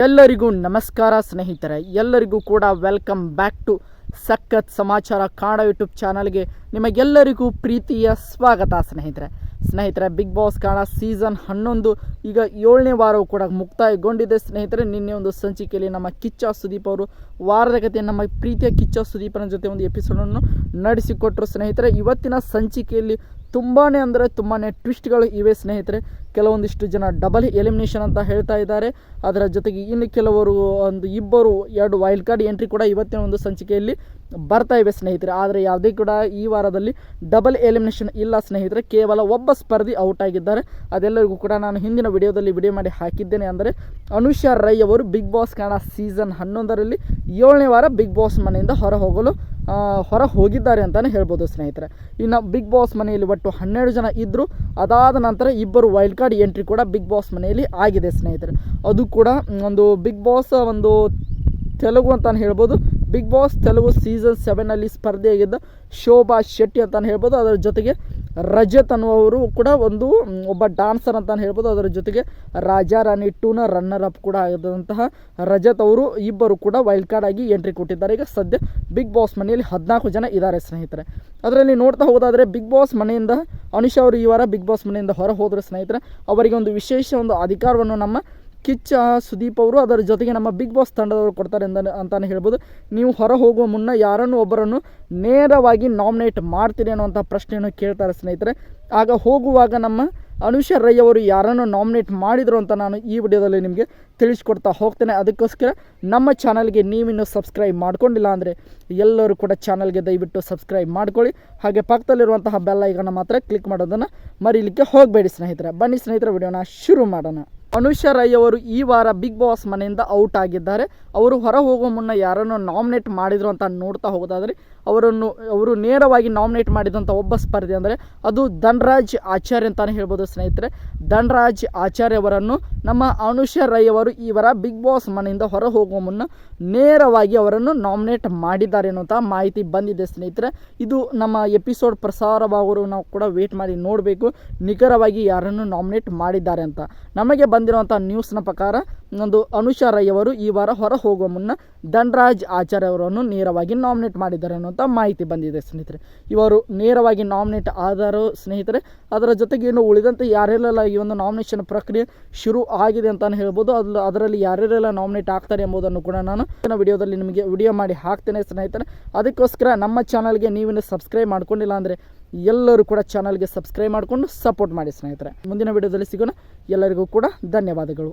ಎಲ್ಲರಿಗೂ ನಮಸ್ಕಾರ ಸ್ನೇಹಿತರೆ, ಎಲ್ಲರಿಗೂ ಕೂಡ ವೆಲ್ಕಮ್ ಬ್ಯಾಕ್ ಟು ಸಖತ್ ಸಮಾಚಾರ ಕನ್ನಡ ಯೂಟ್ಯೂಬ್ ಚಾನಲ್ಗೆ ನಿಮಗೆಲ್ಲರಿಗೂ ಪ್ರೀತಿಯ ಸ್ವಾಗತ. ಸ್ನೇಹಿತರೆ ಬಿಗ್ ಬಾಸ್ ಕನ್ನಡ ಸೀಸನ್ 11 ಈಗ 7ನೇ ವಾರವು ಕೂಡ ಮುಕ್ತಾಯಗೊಂಡಿದೆ. ಸ್ನೇಹಿತರೆ, ನಿನ್ನೆ ಒಂದು ಸಂಚಿಕೆಯಲ್ಲಿ ನಮ್ಮ ಕಿಚ್ಚ ಸುದೀಪ್ ಅವರು ವಾರದ ಕತೆ ನಮ್ಮ ಪ್ರೀತಿಯ ಕಿಚ್ಚ ಸುದೀಪನ ಜೊತೆ ಒಂದು ಎಪಿಸೋಡನ್ನು ನಡೆಸಿಕೊಟ್ಟರು. ಸ್ನೇಹಿತರೆ, ಇವತ್ತಿನ ಸಂಚಿಕೆಯಲ್ಲಿ ತುಂಬಾ ಟ್ವಿಸ್ಟ್ಗಳು ಇವೆ. ಸ್ನೇಹಿತರೆ, ಕೆಲವೊಂದಿಷ್ಟು ಜನ ಡಬಲ್ ಎಲಿಮಿನೇಷನ್ ಅಂತ ಹೇಳ್ತಾ ಇದ್ದಾರೆ. ಅದರ ಜೊತೆಗೆ ಇನ್ನು ಕೆಲವರು ಎರಡು ವೈಲ್ಡ್ ಕಾರ್ಡ್ ಎಂಟ್ರಿ ಕೂಡ ಇವತ್ತಿನ ಒಂದು ಸಂಚಿಕೆಯಲ್ಲಿ ಬರ್ತಾ ಇವೆ ಸ್ನೇಹಿತರೆ. ಆದರೆ ಯಾವುದೇ ಕೂಡ ಈ ವಾರದಲ್ಲಿ ಡಬಲ್ ಎಲಿಮಿನೇಷನ್ ಇಲ್ಲ ಸ್ನೇಹಿತರೆ, ಕೇವಲ ಒಬ್ಬ ಸ್ಪರ್ಧಿ ಔಟ್ ಆಗಿದ್ದಾರೆ. ಅದೆಲ್ಲರಿಗೂ ಕೂಡ ನಾನು ಹಿಂದಿನ ವಿಡಿಯೋದಲ್ಲಿ ವಿಡಿಯೋ ಮಾಡಿ ಹಾಕಿದ್ದೇನೆ. ಅಂದರೆ ಅನುಷಾ ರೈ ಅವರು ಬಿಗ್ ಬಾಸ್ ಕನ್ನಡ ಸೀಸನ್ 11ರಲ್ಲಿ 7ನೇ ವಾರ ಬಿಗ್ ಬಾಸ್ ಮನೆಯಿಂದ ಹೊರ ಹೋಗಿದ್ದಾರೆ ಅಂತಲೇ ಹೇಳ್ಬೋದು ಸ್ನೇಹಿತರೆ. ಇನ್ನು ಬಿಗ್ ಬಾಸ್ ಮನೆಯಲ್ಲಿ ಒಟ್ಟು 12 ಜನ ಇದ್ದರು. ಅದಾದ ನಂತರ 2 ವೈಲ್ಡ್ ಕಾರ್ಡ್ ಎಂಟ್ರಿ ಕೂಡ ಬಿಗ್ ಬಾಸ್ ಮನೆಯಲ್ಲಿ ಆಗಿದೆ ಸ್ನೇಹಿತರೆ. ಅದು ಕೂಡ ಒಂದು ಬಿಗ್ ಬಾಸ್ ಒಂದು ತೆಲುಗು ಅಂತಲೇ ಹೇಳ್ಬೋದು. ಬಿಗ್ ಬಾಸ್ ತೆಲುಗು ಸೀಸನ್ 7ನಲ್ಲಿ ಸ್ಪರ್ಧೆಯಾಗಿದ್ದ ಶೋಭಾ ಶೆಟ್ಟಿ ಅಂತಲೇ ಹೇಳ್ಬೋದು. ಅದರ ಜೊತೆಗೆ ರಜತ್ ಅನ್ನುವರು ಕೂಡ ಒಬ್ಬ ಡಾನ್ಸರ್ ಅಂತಲೇ ಹೇಳ್ಬೋದು. ಅದರ ಜೊತೆಗೆ ರಾಜಾ ರಾಣಿ 2ನ ರನ್ನರ್ ಅಪ್ ಕೂಡ ಆಗಿದ್ದಂತಹ ರಜತ್ ಅವರು ಇಬ್ಬರು ಕೂಡ ವೈಲ್ಡ್ ಕಾರ್ಡ್ ಆಗಿ ಎಂಟ್ರಿ ಕೊಟ್ಟಿದ್ದಾರೆ. ಈಗ ಸದ್ಯ ಬಿಗ್ ಬಾಸ್ ಮನೆಯಲ್ಲಿ 14 ಜನ ಇದ್ದಾರೆ ಸ್ನೇಹಿತರೆ. ಅದರಲ್ಲಿ ನೋಡ್ತಾ ಹೋಗೋದಾದರೆ ಬಿಗ್ ಬಾಸ್ ಮನೆಯಿಂದ ಅನುಷಾ ಅವರು ಈ ವಾರ ಬಿಗ್ ಬಾಸ್ ಮನೆಯಿಂದ ಹೊರ ಹೋದರು ಸ್ನೇಹಿತರೆ. ಅವರಿಗೆ ಒಂದು ವಿಶೇಷ ಅಧಿಕಾರವನ್ನು ನಮ್ಮ ಕಿಚ್ಚ ಸುದೀಪ್ ಅವರು ಅದರ ಜೊತೆಗೆ ನಮ್ಮ ಬಿಗ್ ಬಾಸ್ ತಂಡದವರು ಕೊಡ್ತಾರೆ ಅಂತಾನೆ ಹೇಳ್ಬೋದು. ನೀವು ಹೊರ ಹೋಗುವ ಮುನ್ನ ಯಾರನ್ನು ಒಬ್ಬರನ್ನು ನೇರವಾಗಿ ನಾಮಿನೇಟ್ ಮಾಡ್ತೀರಿ ಅನ್ನುವಂಥ ಪ್ರಶ್ನೆಯನ್ನು ಕೇಳ್ತಾರೆ ಸ್ನೇಹಿತರೆ. ಆಗ ಹೋಗುವಾಗ ನಮ್ಮ ಅನುಷಾ ರೈ ಅವರು ಯಾರನ್ನು ನಾಮಿನೇಟ್ ಮಾಡಿದರು ಅಂತ ನಾನು ಈ ವಿಡಿಯೋದಲ್ಲಿ ನಿಮಗೆ ತಿಳಿಸ್ಕೊಡ್ತಾ ಹೋಗ್ತೇನೆ. ಅದಕ್ಕೋಸ್ಕರ ನಮ್ಮ ಚಾನಲ್ಗೆ ನೀವಿನ್ನೂ ಸಬ್ಸ್ಕ್ರೈಬ್ ಮಾಡ್ಕೊಂಡಿಲ್ಲ ಅಂದರೆ ಎಲ್ಲರೂ ಕೂಡ ಚಾನಲ್ಗೆ ದಯವಿಟ್ಟು ಸಬ್ಸ್ಕ್ರೈಬ್ ಮಾಡ್ಕೊಳ್ಳಿ. ಹಾಗೆ ಪಕ್ಕದಲ್ಲಿರುವಂತಹ ಬೆಲ್ ಐಕಾನ್ ಮಾತ್ರ ಕ್ಲಿಕ್ ಮಾಡೋದನ್ನು ಮರೀಲಿಕ್ಕೆ ಹೋಗಬೇಡಿ ಸ್ನೇಹಿತರೆ. ಬನ್ನಿ ಸ್ನೇಹಿತರೆ, ವಿಡಿಯೋನ ಶುರು ಮಾಡೋಣ. ಅನುಷಾ ರೈ ಅವರು ಈ ವಾರ ಬಿಗ್ ಬಾಸ್ ಮನೆಯಿಂದ ಔಟ್ ಆಗಿದ್ದಾರೆ. ಅವರು ಹೊರ ಹೋಗುವ ಮುನ್ನ ಯಾರನ್ನು ನಾಮಿನೇಟ್ ಮಾಡಿದರು ಅಂತ ನೋಡ್ತಾ ಹೋಗೋದಾದರೆ ಅವರು ನೇರವಾಗಿ ನಾಮಿನೇಟ್ ಮಾಡಿದಂಥ ಒಬ್ಬ ಸ್ಪರ್ಧೆ ಅಂದರೆ ಅದು ಧನ್ರಾಜ್ ಆಚಾರ್ಯ ಅಂತಲೇ ಹೇಳ್ಬೋದು ಸ್ನೇಹಿತರೆ. ಧನ್ರಾಜ್ ಆಚಾರ್ಯ ಅವರನ್ನು ನಮ್ಮ ಅನುಷಾ ರೈ ಅವರು ಈ ವಾರ ಬಿಗ್ ಬಾಸ್ ಮನೆಯಿಂದ ಹೊರ ಹೋಗುವ ಮುನ್ನ ನೇರವಾಗಿ ಅವರನ್ನು ನಾಮಿನೇಟ್ ಮಾಡಿದ್ದಾರೆ ಅನ್ನುವಂಥ ಮಾಹಿತಿ ಬಂದಿದೆ ಸ್ನೇಹಿತರೆ. ಇದು ನಮ್ಮ ಎಪಿಸೋಡ್ ಪ್ರಸಾರವಾಗಲು ನಾವು ಕೂಡ ವೇಟ್ ಮಾಡಿ ನೋಡಬೇಕು ನಿಖರವಾಗಿ ಯಾರನ್ನು ನಾಮಿನೇಟ್ ಮಾಡಿದ್ದಾರೆ ಅಂತ. ನಮಗೆ ಬಂದಿರುವಂಥ ನ್ಯೂಸ್ನ ಪ್ರಕಾರ ಅನುಷಾ ರೈ ಅವರು ಈ ವಾರ ಹೊರ ಹೋಗುವ ಮುನ್ನ ಧನ್ರಾಜ್ ಆಚಾರ್ಯ ಅವರನ್ನು ನೇರವಾಗಿ ನಾಮಿನೇಟ್ ಮಾಡಿದ್ದಾರೆ ಅನ್ನುವಂಥ ಮಾಹಿತಿ ಬಂದಿದೆ ಸ್ನೇಹಿತರೆ. ಇವರು ನೇರವಾಗಿ ನಾಮಿನೇಟ್ ಆದರು ಸ್ನೇಹಿತರೆ. ಅದರ ಜೊತೆಗೆ ಇನ್ನು ಉಳಿದಂತೆ ಯಾರೆಲ್ಲ ಈ ಒಂದು ನಾಮಿನೇಷನ್ ಪ್ರಕ್ರಿಯೆ ಶುರು ಆಗಿದೆ ಅಂತಲೇ ಹೇಳ್ಬೋದು. ಅದರಲ್ಲಿ ಯಾರ್ಯಾರೆಲ್ಲ ನಾಮಿನೇಟ್ ಆಗ್ತಾರೆ ಎಂಬುದನ್ನು ಕೂಡ ನಾನು ವಿಡಿಯೋದಲ್ಲಿ ನಿಮಗೆ ವಿಡಿಯೋ ಮಾಡಿ ಹಾಕ್ತೇನೆ ಸ್ನೇಹಿತರೆ. ಅದಕ್ಕೋಸ್ಕರ ನಮ್ಮ ಚಾನಲ್ಗೆ ನೀವಿನ್ನು ಸಬ್ಸ್ಕ್ರೈಬ್ ಮಾಡ್ಕೊಂಡಿಲ್ಲ ಅಂದರೆ ಎಲ್ಲರೂ ಕೂಡ ಚಾನಲ್ಗೆ ಸಬ್ಸ್ಕ್ರೈಬ್ ಮಾಡಿಕೊಂಡು ಸಪೋರ್ಟ್ ಮಾಡಿ ಸ್ನೇಹಿತರೆ. ಮುಂದಿನ ವಿಡಿಯೋದಲ್ಲಿ ಸಿಗೋಣ. ಎಲ್ಲರಿಗೂ ಕೂಡ ಧನ್ಯವಾದಗಳು.